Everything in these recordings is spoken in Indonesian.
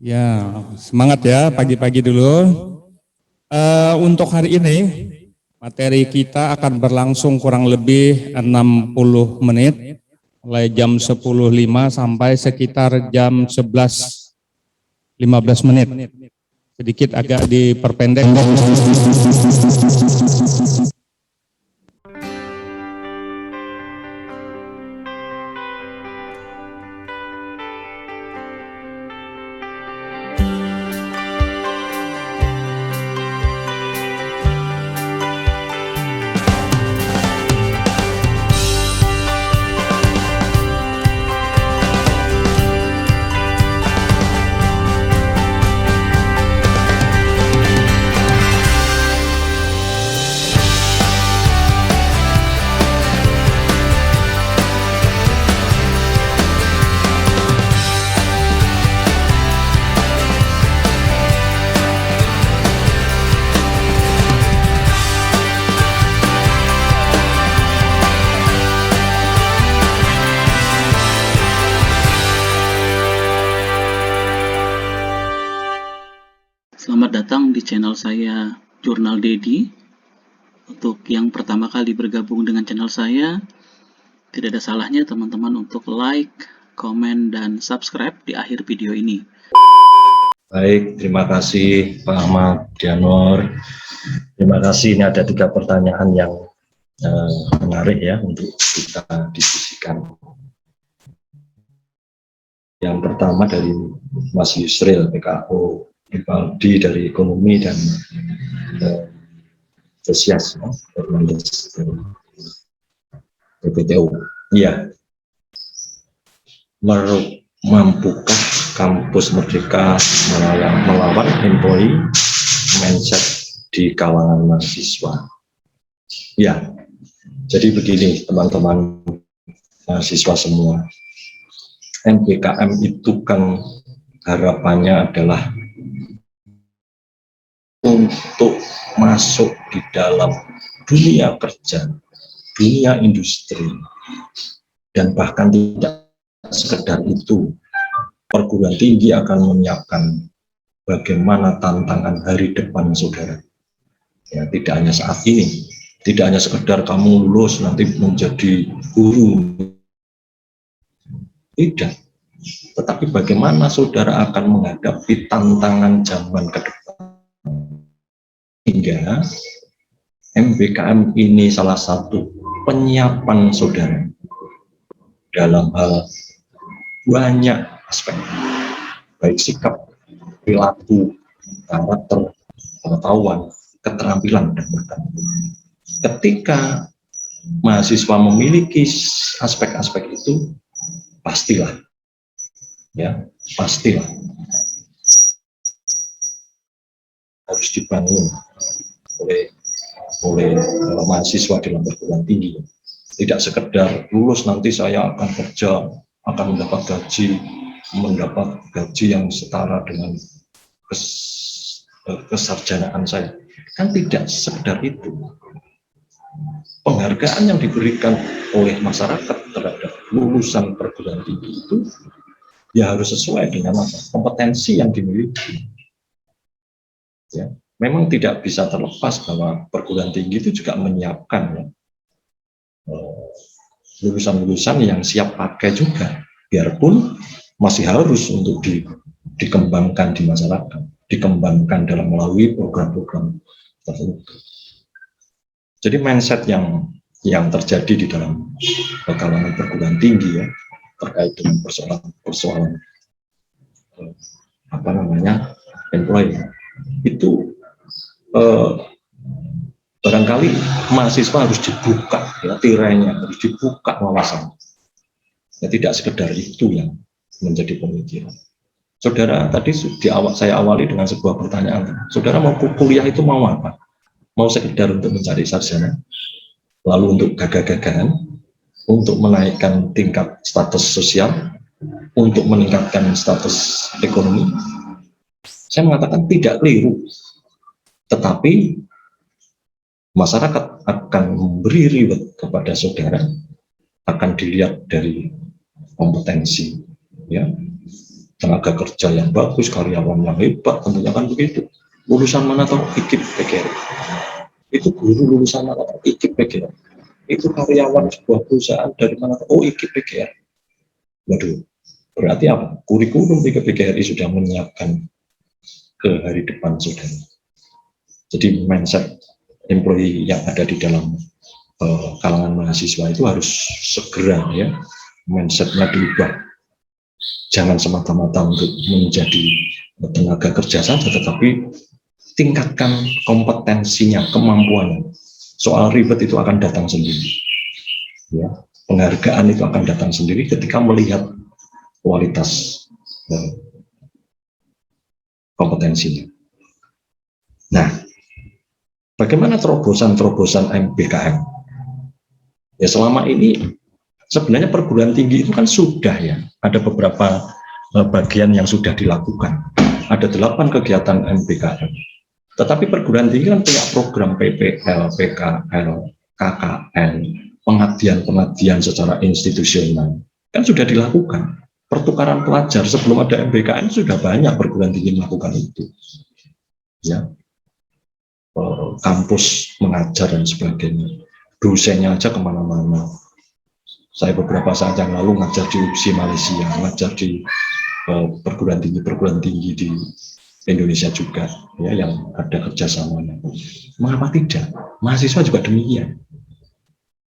Ya, semangat ya pagi-pagi dulu. Untuk hari ini, materi kita akan berlangsung kurang lebih 60 menit, mulai jam 10.05 sampai sekitar jam 11.15 menit. Sedikit agak diperpendek. Selamat datang di channel saya, Jurnal Dedi. Untuk yang pertama kali bergabung dengan channel saya, tidak ada salahnya teman-teman untuk like, komen, dan subscribe di akhir video ini. Baik, terima kasih Pak Ahmad Dianur. Terima kasih, ini ada 3 pertanyaan yang menarik ya untuk kita diskusikan. Yang pertama dari Mas Yusril, PKO, Rivaldi dari Ekonomi dan Sosias, PPTU. Iya, mampukah kampus Merdeka melawan employee mindset di kalangan mahasiswa? Ya, jadi begini teman-teman mahasiswa semua, MBKM itu kan harapannya adalah untuk masuk di dalam dunia kerja, dunia industri, dan bahkan tidak sekedar itu, perguruan tinggi akan menyiapkan bagaimana tantangan hari depan saudara. Ya, tidak hanya saat ini, tidak hanya sekedar kamu lulus nanti menjadi guru, tidak, tetapi bagaimana saudara akan menghadapi tantangan zaman ke depan. Hingga MBKM ini salah satu penyiapan saudara dalam hal banyak aspek, baik sikap, perilaku, karakter, pengetahuan, keterampilan, dan bertanggung. Ketika mahasiswa memiliki aspek-aspek itu, pastilah harus dibangun oleh mahasiswa dalam perguruan tinggi. Tidak sekedar lulus nanti saya akan kerja, akan mendapat gaji yang setara dengan kesarjanaan saya. Kan tidak sekedar itu. Penghargaan yang diberikan oleh masyarakat terhadap lulusan perguruan tinggi itu ya harus sesuai dengan kompetensi yang dimiliki. Ya, memang tidak bisa terlepas bahwa perguruan tinggi itu juga menyiapkan lulusan-lulusan yang siap pakai juga, biarpun masih harus untuk dikembangkan di masyarakat, dikembangkan dalam melalui program-program tertentu. Jadi mindset yang terjadi di dalam kalangan perguruan tinggi ya, terkait dengan persoalan employee itu barangkali mahasiswa harus dibuka ya, tirainya harus dibuka wawasan ya, tidak sekedar itu yang menjadi pemikiran. Saudara, tadi saya awali dengan sebuah pertanyaan, saudara mau kuliah itu mau apa? Mau sekedar untuk mencari sarjana, lalu untuk gagah-gagahan, untuk menaikkan tingkat status sosial, untuk meningkatkan status ekonomi? Saya mengatakan tidak keliru, tetapi masyarakat akan memberi reward kepada saudara, akan dilihat dari kompetensi, ya, tenaga kerja yang bagus, karyawan yang hebat, tentunya kan begitu. Lulusan mana tahu IKIP PGRI. Itu guru lulusan mana tahu IKIP PGRI. Itu karyawan sebuah perusahaan dari mana tahu, oh IKIP PGRI. Waduh, berarti apa? Kurikulum IKIP PGRI sudah menyiapkan ke hari depan saudara. Jadi mindset employee yang ada di dalam kalangan mahasiswa itu harus segera ya mindsetnya diubah. Jangan semata-mata untuk menjadi tenaga kerja saja, tetapi tingkatkan kompetensinya, kemampuannya. Soal ribet itu akan datang sendiri. Ya, penghargaan itu akan datang sendiri ketika melihat kualitas kompetensinya. Nah, bagaimana terobosan-terobosan MBKM? Ya selama ini sebenarnya perguruan tinggi itu kan sudah ya, ada beberapa bagian yang sudah dilakukan. Ada 8 kegiatan MBKM. Tetapi perguruan tinggi kan punya program PPL, PKL, KKL, pengabdian-pengabdian secara institusional. Kan sudah dilakukan. Pertukaran pelajar sebelum ada MBKM sudah banyak perguruan tinggi melakukan itu. Ya. Kampus mengajar dan sebagainya. Dosennya aja kemana-mana. Saya beberapa saat yang lalu ngajar di UPSI Malaysia, ngajar di perguruan tinggi di Indonesia juga, ya, yang ada kerjasamanya. Mengapa tidak? Mahasiswa juga demikian.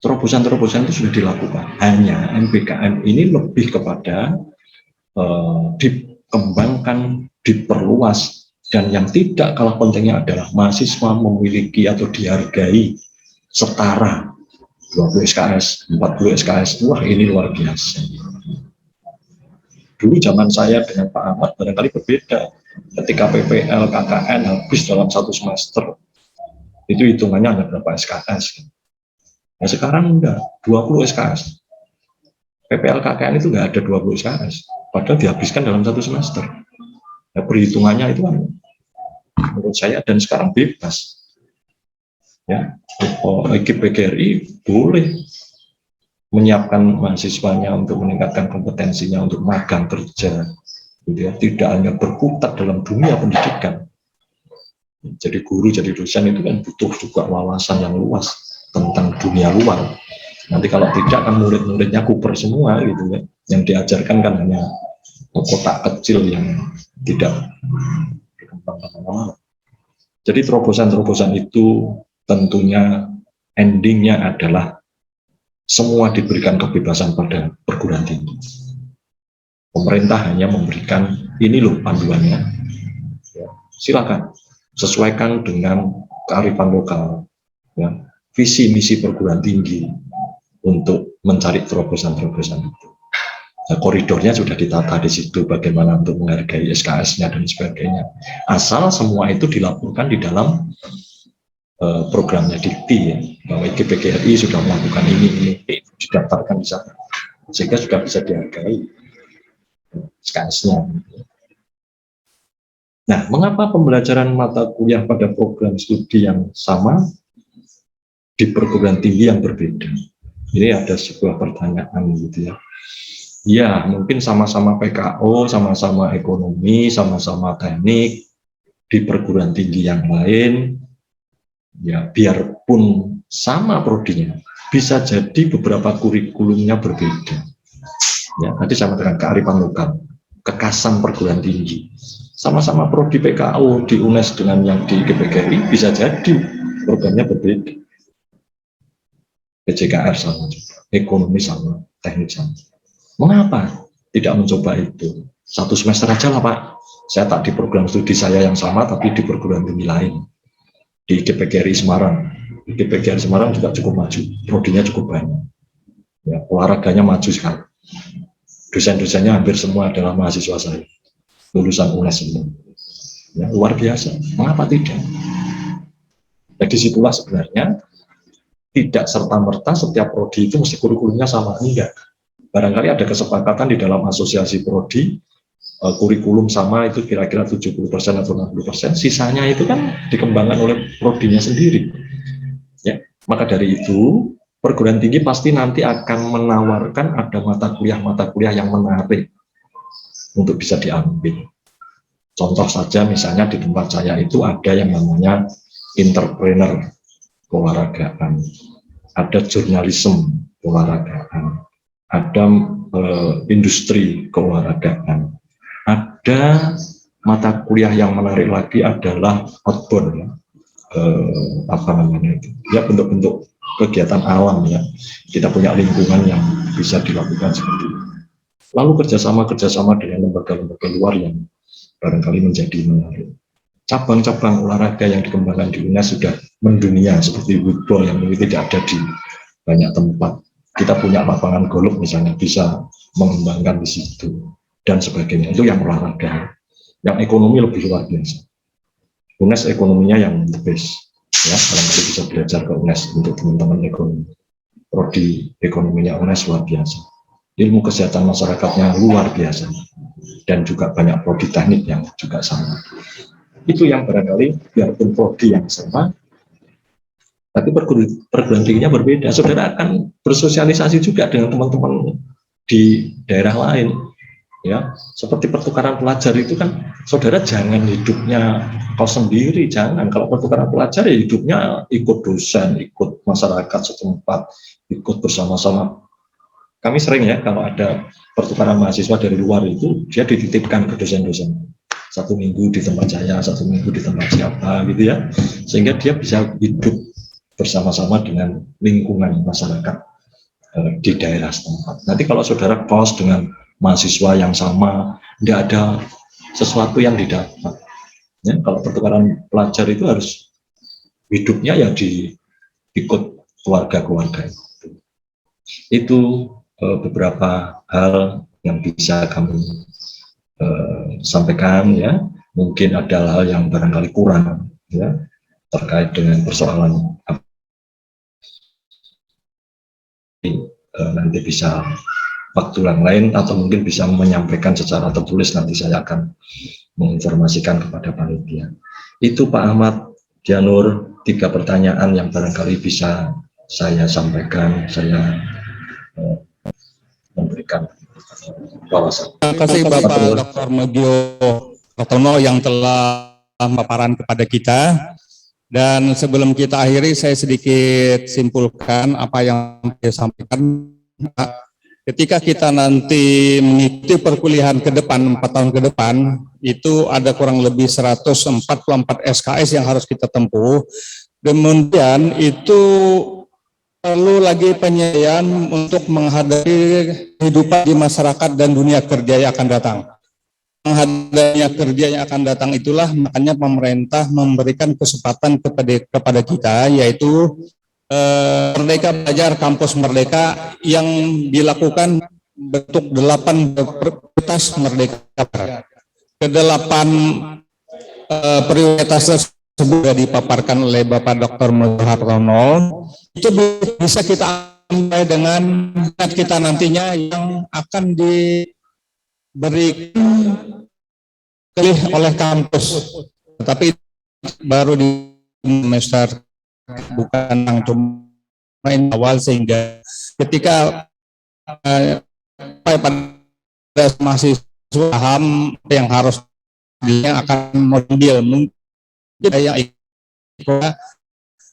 Terobosan-terobosan itu sudah dilakukan. Hanya MBKM ini lebih kepada dikembangkan, diperluas, dan yang tidak kalah pentingnya adalah mahasiswa memiliki atau dihargai setara 20 SKS, 40 SKS. Wah, ini luar biasa. Dulu zaman saya dengan Pak Ahmad barangkali berbeda. Ketika PPL, KKN habis dalam 1 semester, itu hitungannya hanya berapa SKS. Nah, sekarang enggak, 20 SKS. PPL, KKN itu enggak ada 20 SKS, padahal dihabiskan dalam 1 semester. Nah, perhitungannya itu kan menurut saya, dan sekarang bebas. Ya, IKIP PGRI boleh menyiapkan mahasiswanya untuk meningkatkan kompetensinya untuk magang kerja, gitu ya. Tidak hanya berkutat dalam dunia pendidikan. Jadi guru, jadi dosen itu kan butuh juga wawasan yang luas tentang dunia luar. Nanti kalau tidak kan murid-muridnya kuper semua, gitu ya. Yang diajarkan kan hanya kotak kecil yang tidak berkembang lama-lama. Jadi terobosan-terobosan itu tentunya endingnya adalah semua diberikan kebebasan pada perguruan tinggi. Pemerintah hanya memberikan ini loh panduannya, ya, silakan sesuaikan dengan kearifan lokal, ya, visi misi perguruan tinggi untuk mencari terobosan-terobosan itu. Nah, koridornya sudah ditata di situ, bagaimana untuk menghargai SKS-nya dan sebagainya. Asal semua itu dilaporkan di dalam programnya Dikti, ya, bahwa IKIP PGRI sudah melakukan ini didaftarkan di sana, sehingga sudah bisa dihargai SKS-nya. Nah, mengapa pembelajaran mata kuliah pada program studi yang sama di perguruan tinggi yang berbeda? Ini ada sebuah pertanyaan gitu ya. Ya, mungkin sama-sama PKO, sama-sama ekonomi, sama-sama teknik di perguruan tinggi yang lain. Ya, biarpun sama prodinya, bisa jadi beberapa kurikulumnya berbeda. Ya, tadi sama dengan kearifan lokal, kekasan perguruan tinggi. Sama-sama prodi PKO di UNES dengan yang di IKIP bisa jadi programnya berbeda. PJKR sama, ekonomi sama, teknik sama. Mengapa tidak mencoba itu? 1 semester aja lah Pak. Saya tak di program studi saya yang sama, tapi di perguruan tinggi lain. Di IKIP PGRI Semarang. IKIP PGRI Semarang juga cukup maju, prodinya cukup banyak. Ya, olahraganya maju sekali. Dosen-dosennya hampir semua adalah mahasiswa saya, lulusan UNES semua. Ya, luar biasa. Mengapa tidak? Jadi situlah sebenarnya tidak serta-merta setiap prodi itu mesti kurikulumnya sama, enggak. Barangkali ada kesepakatan di dalam asosiasi prodi, kurikulum sama itu kira-kira 70% atau 60%, sisanya itu kan dikembangkan oleh prodinya sendiri. Ya, maka dari itu perguruan tinggi pasti nanti akan menawarkan ada mata kuliah yang menarik untuk bisa diambil. Contoh saja misalnya di tempat saya itu ada yang namanya entrepreneur keolahragaan, ada jurnalisme keolahragaan, ada industri keolahragaan, ada mata kuliah yang menarik lagi adalah outbound, ya. Apa namanya itu? Ya, bentuk-bentuk kegiatan alam, ya. Kita punya lingkungan yang bisa dilakukan seperti itu. Lalu kerjasama dengan lembaga-lembaga luar yang barangkali menjadi menarik. Cabang-cabang olahraga yang dikembangkan di UNES sudah mendunia, seperti woodball yang mungkin tidak ada di banyak tempat. Kita punya lapangan golf misalnya, bisa mengembangkan di situ dan sebagainya. Itu yang olahraga, yang ekonomi lebih luar biasa. UNES ekonominya yang the best, ya. Barangkali bisa belajar ke UNES untuk teman-teman ekonomi. Prodi ekonominya UNES luar biasa, ilmu kesehatan masyarakatnya luar biasa, dan juga banyak prodi teknik yang juga sama. Itu yang barangkali biarpun prodi yang sama, tapi perguruan tingginya berbeda. Saudara akan bersosialisasi juga dengan teman-teman di daerah lain, ya. Seperti pertukaran pelajar itu kan, saudara jangan hidupnya kau sendiri, jangan. Kalau pertukaran pelajar ya hidupnya ikut dosen, ikut masyarakat setempat, ikut bersama-sama. Kami sering, ya, kalau ada pertukaran mahasiswa dari luar itu, dia dititipkan ke dosen-dosen. 1 minggu di tempat saya, 1 minggu di tempat siapa, gitu, ya. Sehingga dia bisa hidup bersama-sama dengan lingkungan masyarakat di daerah setempat. Nanti kalau saudara kos dengan mahasiswa yang sama, tidak ada sesuatu yang didapat, ya. Kalau pertukaran pelajar itu harus hidupnya ya ikut keluarga-keluarga itu. Beberapa hal yang bisa kami sampaikan, ya. Mungkin ada hal yang barangkali kurang, ya, terkait dengan persoalan nanti bisa waktu yang lain, atau mungkin bisa menyampaikan secara tertulis, nanti saya akan menginformasikan kepada panitia. Itu Pak Ahmad, Dianur, 3 pertanyaan yang barangkali bisa saya sampaikan, saya memberikan wawasan. Terima kasih Bapak Dr. Mogio Hartono yang telah memaparan kepada kita. Dan sebelum kita akhiri, saya sedikit simpulkan apa yang saya sampaikan. Ketika kita nanti mengikuti perkuliahan ke depan, 4 tahun ke depan, itu ada kurang lebih 144 SKS yang harus kita tempuh. Kemudian itu perlu lagi penyediaan untuk menghadapi kehidupan di masyarakat dan dunia kerja yang akan datang. Menghadapi kerja yang akan datang itulah makanya pemerintah memberikan kesempatan kepada kita, yaitu Merdeka Belajar Kampus Merdeka yang dilakukan bentuk 8 prioritas Merdeka. Ke-8 prioritas tersebut sudah dipaparkan oleh Bapak Dr. Mogio Hartono. Itu bisa kita ambil dengan kita nantinya yang akan diberikan oleh kampus, tetapi baru di semester, bukan yang cuma awal, sehingga ketika pada mahasiswa paham yang harus dia akan mengambil, mungkin yang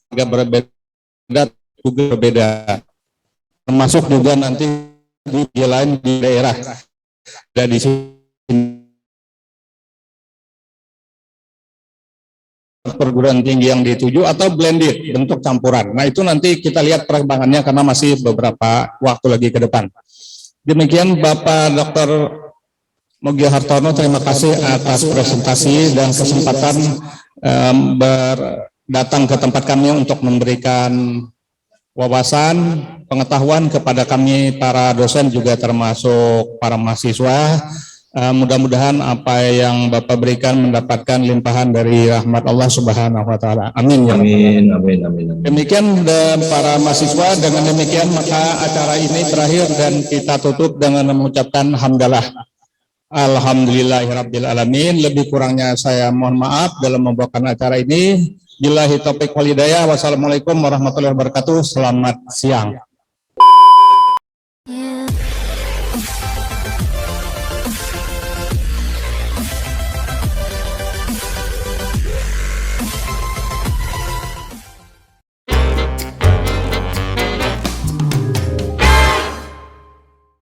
agak berbeda, termasuk juga nanti di lain di daerah dan di sini perguruan tinggi yang dituju atau blended, bentuk campuran. Nah, itu nanti kita lihat perkembangannya karena masih beberapa waktu lagi ke depan. Demikian Bapak Dr. Mogio Hartono, terima kasih atas presentasi dan kesempatan datang ke tempat kami untuk memberikan wawasan, pengetahuan kepada kami para dosen juga termasuk para mahasiswa. Mudah-mudahan apa yang Bapak berikan mendapatkan limpahan dari rahmat Allah Subhanahu wa taala. Amin ya. Amin, amin, amin, amin. Demikian para mahasiswa, dengan demikian maka acara ini berakhir dan kita tutup dengan mengucapkan hamdalah. Alhamdulillahirabbil alamin. Lebih kurangnya saya mohon maaf dalam membawakan acara ini. Billahi taufiq wal hidayah. Wassalamualaikum warahmatullahi wabarakatuh. Selamat siang.